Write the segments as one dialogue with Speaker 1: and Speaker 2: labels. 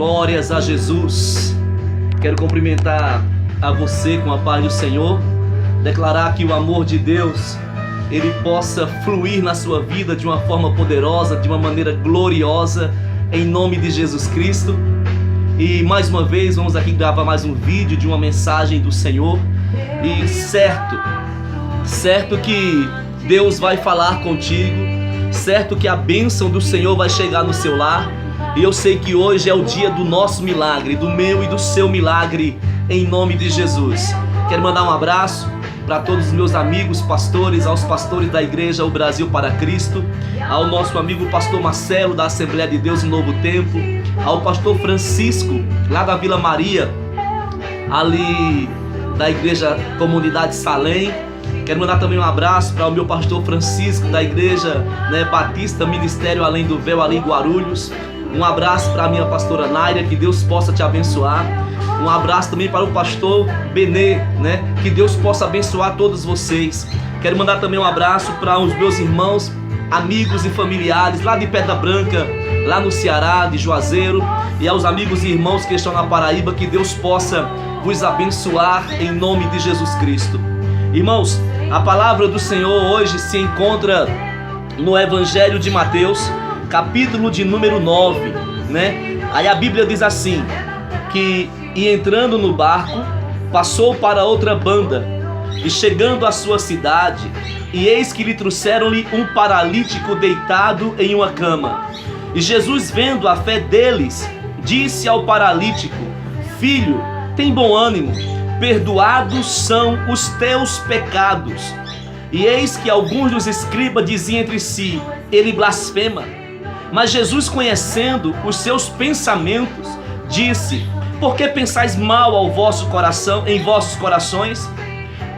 Speaker 1: Glórias a Jesus. Quero cumprimentar a você com a paz do Senhor, declarar que o amor de Deus ele possa fluir na sua vida de uma forma poderosa, de uma maneira gloriosa, em nome de Jesus Cristo. E mais uma vez vamos aqui gravar mais um vídeo de uma mensagem do Senhor. E certo que Deus vai falar contigo, certo que a bênção do Senhor vai chegar no seu lar. E eu sei que hoje é o dia do nosso milagre, do meu e do seu milagre, em nome de Jesus. Quero mandar um abraço para todos os meus amigos pastores, aos pastores da Igreja O Brasil para Cristo, ao nosso amigo pastor Marcelo da Assembleia de Deus no Novo Tempo, ao pastor Francisco lá da Vila Maria, ali da Igreja Comunidade Salém. Quero mandar também um abraço para o meu pastor Francisco da Igreja Batista Ministério Além do Véu, ali em Guarulhos. Um abraço para a minha pastora Naira, que Deus possa te abençoar. Um abraço também para o pastor Benê, que Deus possa abençoar todos vocês. Quero mandar também um abraço para os meus irmãos, amigos e familiares lá de Pedra Branca, lá no Ceará, de Juazeiro, e aos amigos e irmãos que estão na Paraíba, que Deus possa vos abençoar em nome de Jesus Cristo. Irmãos, a palavra do Senhor hoje se encontra no Evangelho de Mateus, capítulo de número 9, Aí a Bíblia diz assim, que e entrando no barco, passou para outra banda, e chegando à sua cidade, e eis que lhe trouxeram-lhe um paralítico deitado em uma cama. E Jesus, vendo a fé deles, disse ao paralítico: Filho, tem bom ânimo, perdoados são os teus pecados. E eis que alguns dos escribas diziam entre si: ele blasfema. Mas Jesus, conhecendo os seus pensamentos, disse: por que pensais mal ao vosso coração, em vossos corações?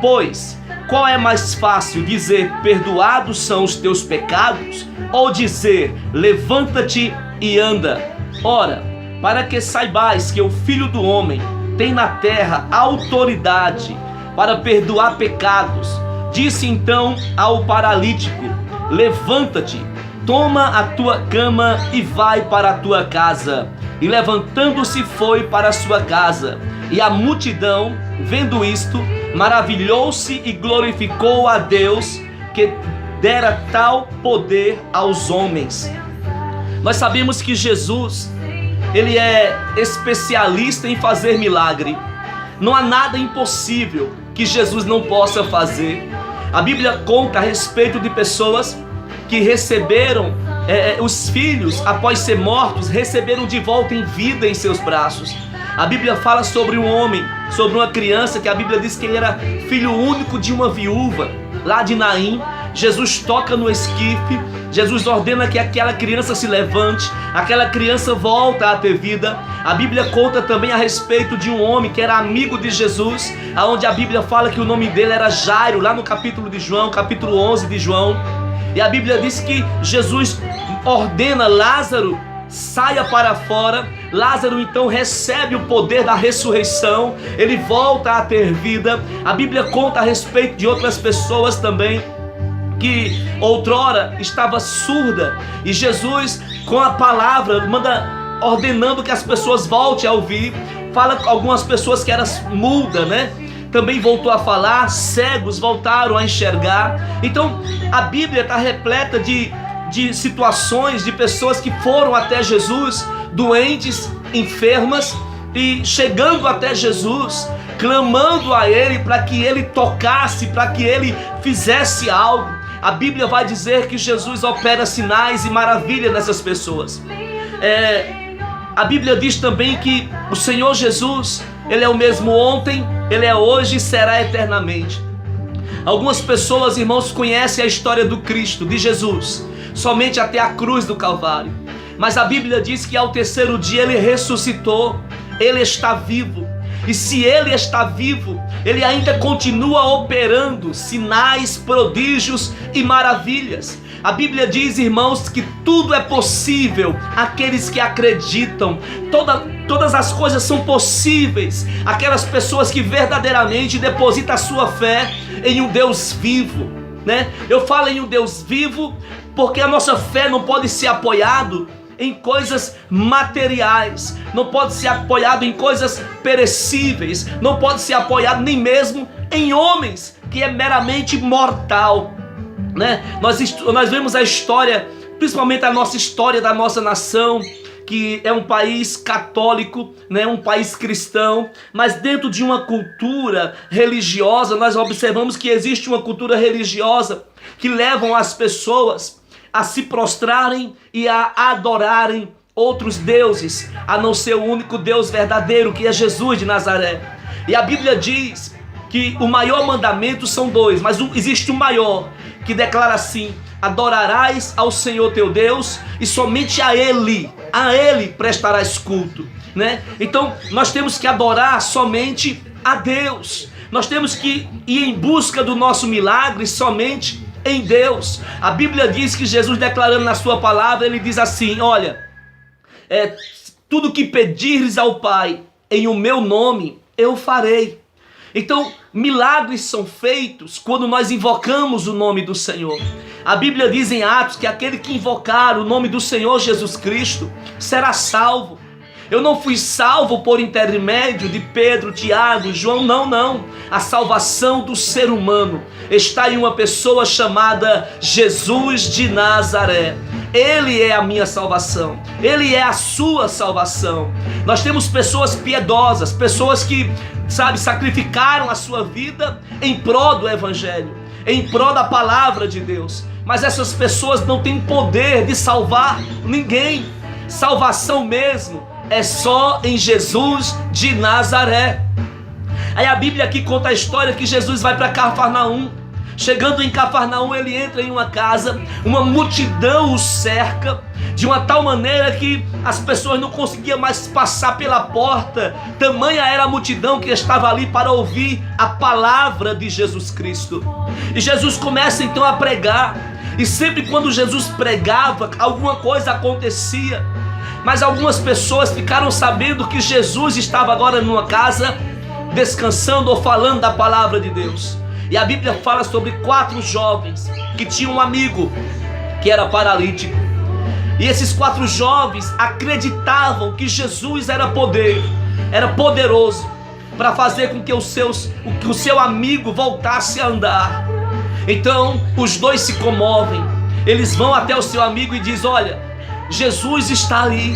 Speaker 1: Pois, qual é mais fácil, dizer, perdoados são os teus pecados, ou dizer, levanta-te e anda? Ora, para que saibais que o Filho do Homem tem na terra autoridade para perdoar pecados, disse então ao paralítico: levanta-te, toma a tua cama e vai para a tua casa. E levantando-se foi para a sua casa. E a multidão, vendo isto, maravilhou-se e glorificou a Deus, que dera tal poder aos homens. Nós sabemos que Jesus, ele é especialista em fazer milagre. Não há nada impossível que Jesus não possa fazer. A Bíblia conta a respeito de pessoas que receberam os filhos, após ser mortos, receberam de volta em vida em seus braços. A Bíblia fala sobre um homem, sobre uma criança, que a Bíblia diz que ele era filho único de uma viúva, lá de Naim. Jesus toca no esquife, Jesus ordena que aquela criança se levante, aquela criança volta a ter vida. A Bíblia conta também a respeito de um homem que era amigo de Jesus, onde a Bíblia fala que o nome dele era Jairo, lá no capítulo de João, capítulo 11 de João. E a Bíblia diz que Jesus ordena Lázaro, saia para fora. Lázaro então recebe o poder da ressurreição, ele volta a ter vida. A Bíblia conta a respeito de outras pessoas também, que outrora estava surda, e Jesus com a palavra manda ordenando que as pessoas voltem a ouvir. Fala com algumas pessoas que eram mudas, também voltou a falar, cegos voltaram a enxergar. Então a Bíblia está repleta de situações, de pessoas que foram até Jesus, doentes, enfermas, e chegando até Jesus, clamando a Ele para que Ele tocasse, para que Ele fizesse algo. A Bíblia vai dizer que Jesus opera sinais e maravilhas nessas pessoas. A Bíblia diz também que o Senhor Jesus, Ele é o mesmo ontem, Ele é hoje e será eternamente. Algumas pessoas, irmãos, conhecem a história do Cristo, de Jesus, somente até a cruz do Calvário. Mas a Bíblia diz que ao terceiro dia Ele ressuscitou, Ele está vivo. E se Ele está vivo, Ele ainda continua operando sinais, prodígios e maravilhas. A Bíblia diz, irmãos, que tudo é possível àqueles que acreditam. Todas as coisas são possíveis àquelas pessoas que verdadeiramente depositam a sua fé em um Deus vivo, Eu falo em um Deus vivo porque a nossa fé não pode ser apoiada em coisas materiais, não pode ser apoiado em coisas perecíveis, não pode ser apoiado nem mesmo em homens, que é meramente mortal, né? Nós vemos a história, principalmente a nossa história da nossa nação, que é um país católico, né, um país cristão, mas dentro de uma cultura religiosa, nós observamos que existe uma cultura religiosa que levam as pessoas a se prostrarem e a adorarem outros deuses, a não ser o único Deus verdadeiro, que é Jesus de Nazaré. E a Bíblia diz que o maior mandamento são dois, mas existe o maior, que declara assim: adorarás ao Senhor teu Deus e somente a Ele prestarás culto, né? Então nós temos que adorar somente a Deus, nós temos que ir em busca do nosso milagre somente em Deus. A Bíblia diz que Jesus, declarando na sua palavra, ele diz assim: olha, tudo que pedires ao Pai em o meu nome, eu farei. Então, milagres são feitos quando nós invocamos o nome do Senhor. A Bíblia diz em Atos que aquele que invocar o nome do Senhor Jesus Cristo será salvo. Eu não fui salvo por intermédio de Pedro, Tiago, João, não. A salvação do ser humano está em uma pessoa chamada Jesus de Nazaré. Ele é a minha salvação, Ele é a sua salvação. Nós temos pessoas piedosas, pessoas que, sacrificaram a sua vida em prol do Evangelho, em prol da palavra de Deus. Mas essas pessoas não têm poder de salvar ninguém. Salvação mesmo é só em Jesus de Nazaré. Aí a Bíblia aqui conta a história que Jesus vai para Cafarnaum. Chegando em Cafarnaum, ele entra em uma casa, uma multidão o cerca, de uma tal maneira que as pessoas não conseguiam mais passar pela porta. Tamanha era a multidão que estava ali para ouvir a palavra de Jesus Cristo. E Jesus começa então a pregar, e sempre quando Jesus pregava, alguma coisa acontecia. Mas algumas pessoas ficaram sabendo que Jesus estava agora numa casa, descansando ou falando da palavra de Deus. E a Bíblia fala sobre 4 jovens que tinham um amigo que era paralítico. E esses 4 jovens acreditavam que Jesus era poderoso para fazer com que o seu amigo voltasse a andar. Então os dois se comovem, eles vão até o seu amigo e dizem: olha, Jesus está ali.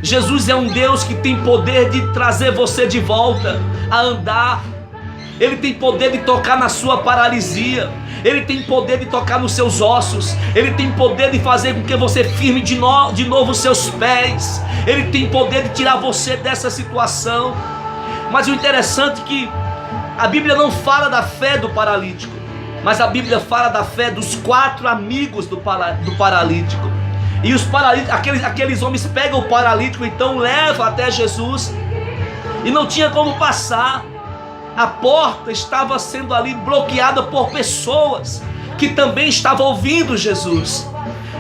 Speaker 1: Jesus é um Deus que tem poder de trazer você de volta a andar. Ele tem poder de tocar na sua paralisia. Ele tem poder de tocar nos seus ossos. Ele tem poder de fazer com que você firme de novo os seus pés. Ele tem poder de tirar você dessa situação. Mas o interessante é que a Bíblia não fala da fé do paralítico, mas a Bíblia fala da fé dos 4 amigos do paralítico. E os paralíticos, aqueles homens pegam o paralítico, então levam até Jesus, e não tinha como passar. A porta estava sendo ali bloqueada por pessoas que também estavam ouvindo Jesus.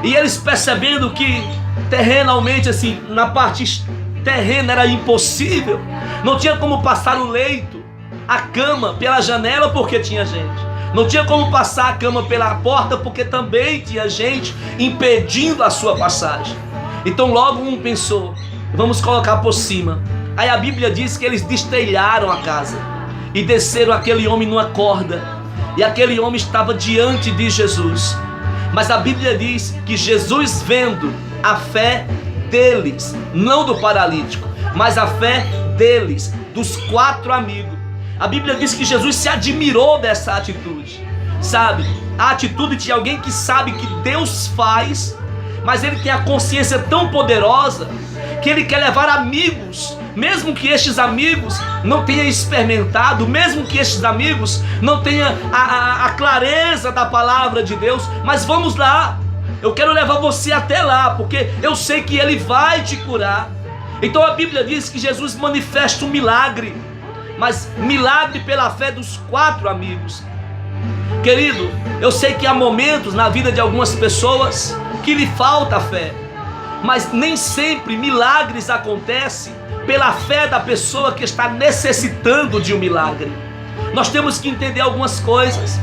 Speaker 1: E eles, percebendo que terrenalmente, assim, na parte terrena era impossível, não tinha como passar o leito, a cama pela janela porque tinha gente, não tinha como passar a cama pela porta porque também tinha gente impedindo a sua passagem. Então logo um pensou: vamos colocar por cima. Aí a Bíblia diz que eles destelharam a casa e desceram aquele homem numa corda, e aquele homem estava diante de Jesus. Mas a Bíblia diz que Jesus, vendo a fé deles, não do paralítico, mas a fé deles, dos 4 amigos, a Bíblia diz que Jesus se admirou dessa atitude. Sabe, a atitude de alguém que sabe que Deus faz, mas ele tem a consciência tão poderosa que ele quer levar amigos, mesmo que estes amigos não tenham experimentado, mesmo que estes amigos não tenham a clareza da palavra de Deus, mas vamos lá, eu quero levar você até lá, porque eu sei que Ele vai te curar. Então a Bíblia diz que Jesus manifesta um milagre, mas milagre pela fé dos 4 amigos. Querido, eu sei que há momentos na vida de algumas pessoas que lhe falta fé, mas nem sempre milagres acontecem pela fé da pessoa que está necessitando de um milagre. Nós temos que entender algumas coisas.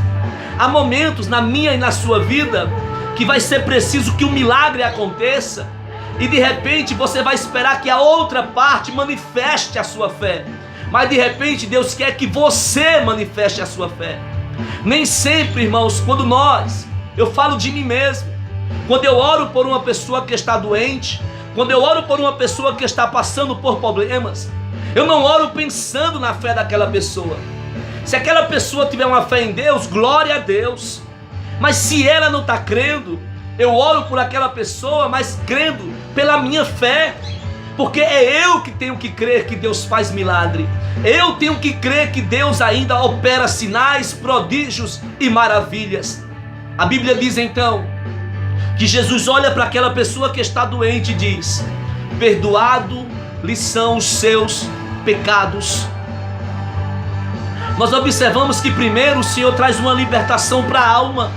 Speaker 1: Há momentos na minha e na sua vida que vai ser preciso que um milagre aconteça, E de repente você vai esperar que a outra parte manifeste a sua fé. Mas de repente Deus quer que você manifeste a sua fé. Nem sempre, irmãos, eu falo de mim mesmo, quando eu oro por uma pessoa que está doente, quando eu oro por uma pessoa que está passando por problemas, eu não oro pensando na fé daquela pessoa. Se aquela pessoa tiver uma fé em Deus, glória a Deus. Mas se ela não está crendo, eu oro por aquela pessoa, mas crendo pela minha fé. Porque é eu que tenho que crer que Deus faz milagre. Eu tenho que crer que Deus ainda opera sinais, prodígios e maravilhas. A Bíblia diz então que Jesus olha para aquela pessoa que está doente e diz: perdoado lhe são os seus pecados. Nós observamos que primeiro o Senhor traz uma libertação para a alma.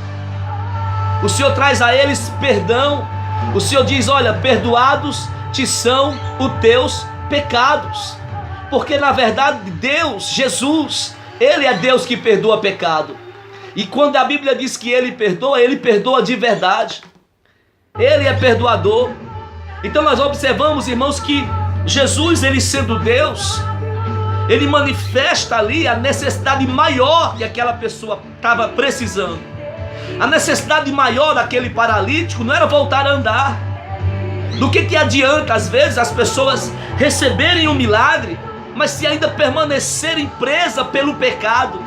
Speaker 1: O Senhor traz a eles perdão. O Senhor diz: olha, perdoados te são os teus pecados. Porque na verdade Deus, Jesus, Ele é Deus que perdoa pecado. E quando a Bíblia diz que Ele perdoa de verdade. Ele é perdoador. Então nós observamos, irmãos, que Jesus, Ele sendo Deus, Ele manifesta ali a necessidade maior que aquela pessoa estava precisando. A necessidade maior daquele paralítico não era voltar a andar. Do que adianta às vezes as pessoas receberem um milagre, mas se ainda permanecerem presas pelo pecado?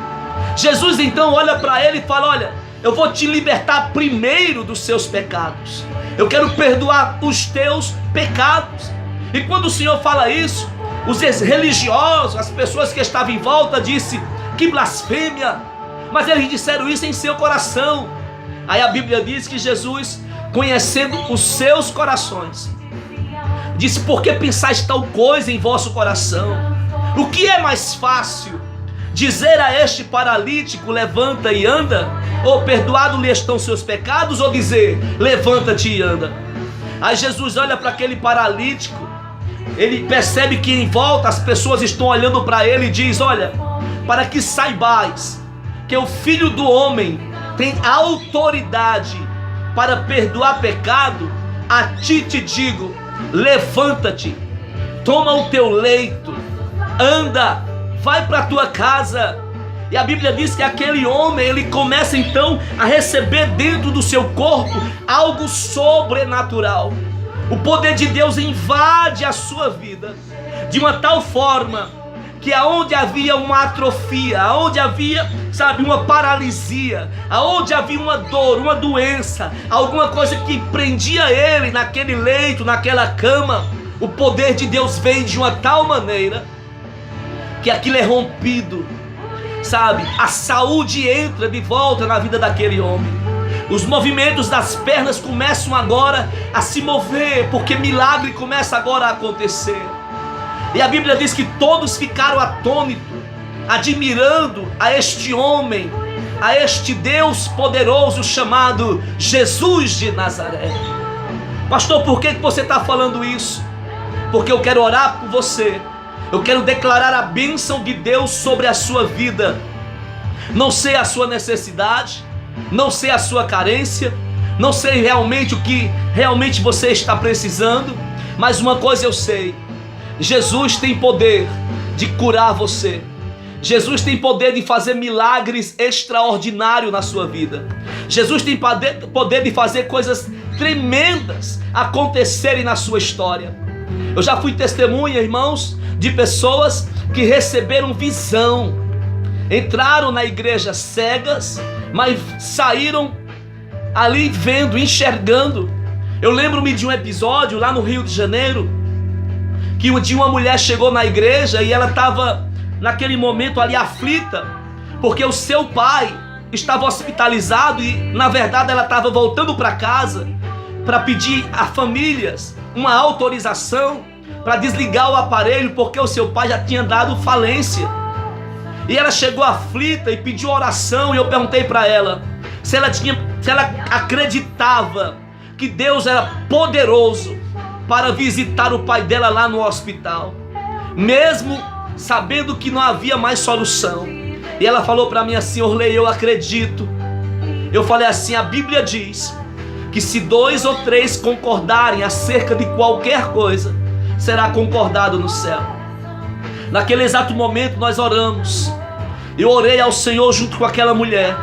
Speaker 1: Jesus então olha para ele e fala: olha, eu vou te libertar primeiro dos seus pecados. Eu quero perdoar os teus pecados. E quando o Senhor fala isso, os religiosos, as pessoas que estavam em volta, disse: que blasfêmia! Mas eles disseram isso em seu coração. Aí a Bíblia diz que Jesus, conhecendo os seus corações, disse: por que pensais tal coisa em vosso coração? O que é mais fácil? Dizer a este paralítico: levanta e anda? Ou perdoado lhe estão seus pecados? Ou dizer: levanta-te e anda? Aí Jesus olha para aquele paralítico, ele percebe que em volta as pessoas estão olhando para ele e diz: olha, para que saibais que o Filho do Homem tem autoridade para perdoar pecado, a ti te digo: levanta-te, toma o teu leito, anda, vai para a tua casa. E a Bíblia diz que aquele homem, ele começa então a receber dentro do seu corpo algo sobrenatural. O poder de Deus invade a sua vida de uma tal forma que aonde havia uma atrofia, aonde havia, uma paralisia, aonde havia uma dor, uma doença, alguma coisa que prendia ele naquele leito, naquela cama, o poder de Deus vem de uma tal maneira que aquilo é rompido, a saúde entra de volta na vida daquele homem. Os movimentos das pernas começam agora a se mover, porque milagre começa agora a acontecer. E a Bíblia diz que todos ficaram atônitos, admirando a este homem, a este Deus poderoso chamado Jesus de Nazaré. Pastor, por que você está falando isso? Porque eu quero orar por você. Eu quero declarar a bênção de Deus sobre a sua vida. Não sei a sua necessidade, não sei a sua carência, não sei realmente o que realmente você está precisando, mas uma coisa eu sei: Jesus tem poder de curar você. Jesus tem poder de fazer milagres extraordinários na sua vida. Jesus tem poder de fazer coisas tremendas acontecerem na sua história. Eu já fui testemunha, irmãos, de pessoas que receberam visão, entraram na igreja cegas, mas saíram ali vendo, enxergando. Eu lembro-me de um episódio lá no Rio de Janeiro, que um dia uma mulher chegou na igreja e ela estava naquele momento ali aflita, porque o seu pai estava hospitalizado e na verdade ela estava voltando para casa para pedir a famílias uma autorização para desligar o aparelho, porque o seu pai já tinha dado falência. E ela chegou aflita e pediu oração, e eu perguntei para ela se ela acreditava que Deus era poderoso para visitar o pai dela lá no hospital, mesmo sabendo que não havia mais solução. E ela falou para mim assim: Orley, eu acredito. Eu falei assim: a Bíblia diz que se 2 ou 3 concordarem acerca de qualquer coisa, será concordado no céu. Naquele exato momento nós oramos. Eu orei ao Senhor junto com aquela mulher,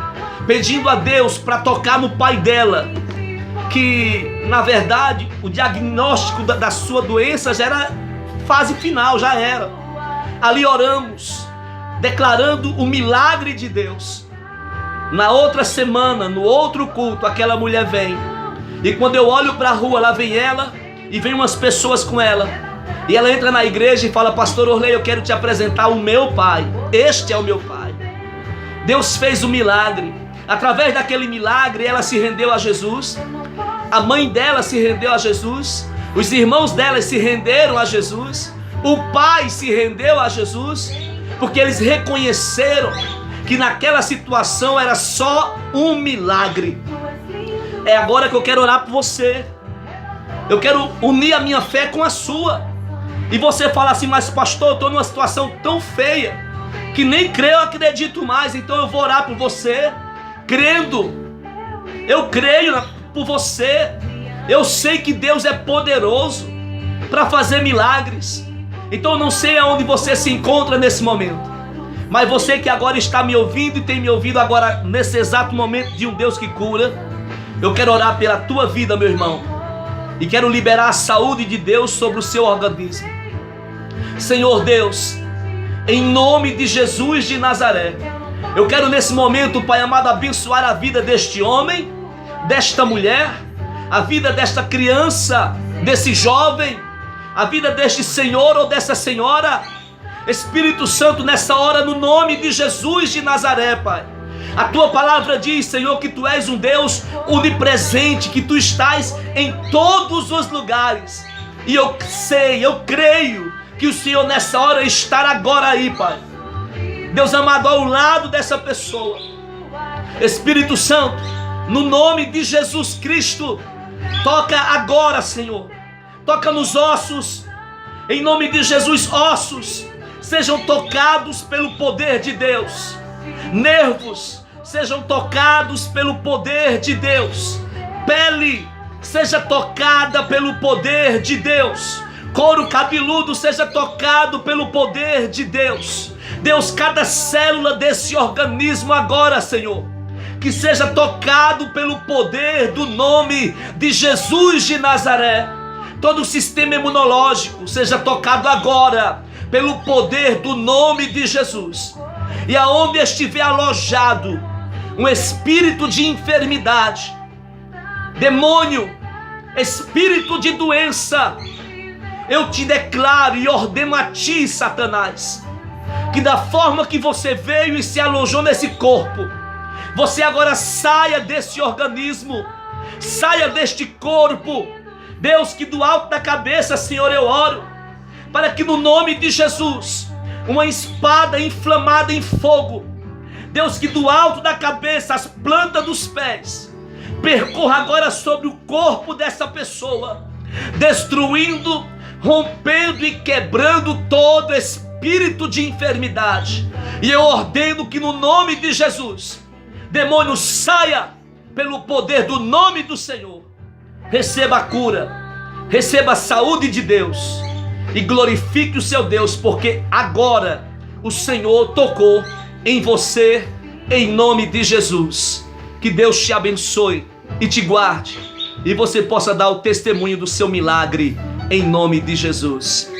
Speaker 1: pedindo a Deus para tocar no pai dela, que na verdade o diagnóstico da sua doença já era fase final, já era. Ali oramos, declarando o milagre de Deus. Na outra semana, no outro culto, aquela mulher vem, e quando eu olho para a rua, lá vem ela, e vem umas pessoas com ela, e ela entra na igreja e fala: pastor Orley, eu quero te apresentar o meu pai, este é o meu pai. Deus fez o milagre. Através daquele milagre ela se rendeu a Jesus, a mãe dela se rendeu a Jesus, os irmãos dela se renderam a Jesus, o pai se rendeu a Jesus, porque eles reconheceram que naquela situação era só um milagre. É agora que eu quero orar por você. Eu quero unir a minha fé com a sua. E você fala assim: mas pastor, eu estou numa situação tão feia que nem creio, acredito mais. Então eu vou orar por você, crendo. Eu creio por você. Eu sei que Deus é poderoso para fazer milagres. Então eu não sei aonde você se encontra nesse momento, mas você que agora está me ouvindo e tem me ouvido agora nesse exato momento de um Deus que cura, eu quero orar pela tua vida, meu irmão, e quero liberar a saúde de Deus sobre o seu organismo. Senhor Deus, em nome de Jesus de Nazaré, eu quero nesse momento, Pai amado, abençoar a vida deste homem, desta mulher, a vida desta criança, desse jovem, a vida deste senhor ou dessa senhora. Espírito Santo, nessa hora, no nome de Jesus de Nazaré, Pai, a tua palavra diz, Senhor, que tu és um Deus onipresente, que tu estás em todos os lugares, e eu sei, eu creio que o Senhor nessa hora está agora aí, Pai. Deus amado, ao lado dessa pessoa. Espírito Santo, no nome de Jesus Cristo, toca agora, Senhor. Toca nos ossos, em nome de Jesus. Ossos sejam tocados pelo poder de Deus. Nervos sejam tocados pelo poder de Deus. Pele seja tocada pelo poder de Deus. Couro cabeludo seja tocado pelo poder de Deus. Deus, cada célula desse organismo agora, Senhor, que seja tocado pelo poder do nome de Jesus de Nazaré. Todo o sistema imunológico seja tocado agora pelo poder do nome de Jesus. E aonde estiver alojado um espírito de enfermidade, demônio, espírito de doença, eu te declaro e ordeno a ti, Satanás, que da forma que você veio e se alojou nesse corpo, você agora saia desse organismo, saia deste corpo. Deus, que do alto da cabeça, Senhor, eu oro, para que no nome de Jesus, uma espada inflamada em fogo, Deus, que do alto da cabeça, as plantas dos pés, percorra agora sobre o corpo dessa pessoa, destruindo, rompendo e quebrando todo espírito de enfermidade. E eu ordeno que no nome de Jesus, demônio, saia pelo poder do nome do Senhor. Receba a cura, receba a saúde de Deus e glorifique o seu Deus, porque agora o Senhor tocou em você, em nome de Jesus. Que Deus te abençoe e te guarde, e você possa dar o testemunho do seu milagre, em nome de Jesus.